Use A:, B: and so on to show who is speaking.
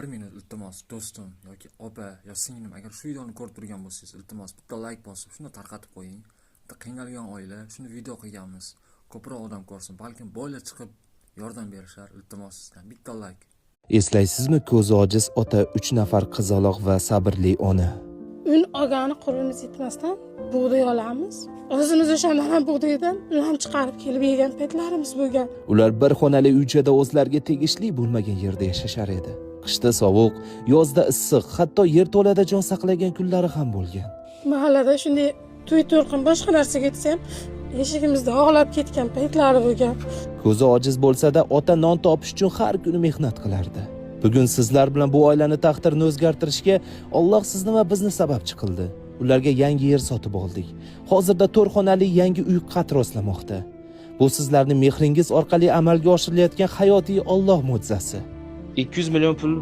A: Bir minut iltimos do'stim yoki opa yo singlim agar shu videoni ko'rib turgan bo'lsangiz iltimos bitta like bosib shuni tarqatib qo'ying. Bitta qiynalgan oila shuni video qilganmiz. Ko'proq odam ko'rsin, balkim boylar chiqib yordam berishar. Iltimos sizdan bitta like.
B: Eslaysizmi ko'zi ojiz ota 3 nafar qizaloq va sabrli ona.
C: Un olgani qo'limiz yetmasdan bug'doy olamiz. O'zimiz o'shandan ham bug'doydan un chiqarib kelib yegan paytlarimiz bo'lgan.
B: Ular bir xonali uychada o'zlariga tegishli bo'lmagan yerda yashashar edi. Qishda sovuq, yozda issiq, hatto yerto'lada jon saqlagan kunlari ham bo'lgan.
C: Mahallada shunday to'y-to'rqin boshqa narsaga ketsa ham eshigimizda og'lab ketgan paytlari bo'lgan.
B: Ko'zi ojiz bo'lsa-da ota non topish uchun har kuni mehnat qilardi. Bugun sizlar bilan bu oilani taqdirini o'zgartirishga Alloh sizni va bizni sababchi qildi. Ularga yangi yer sotib oldik. Hozirda 4 xonali yangi uy qad rostlamoqda. Bu sizlarning mehringiz orqali amalga oshirilayotgan hayotiy Alloh mo'jizasi.
D: 200 million pul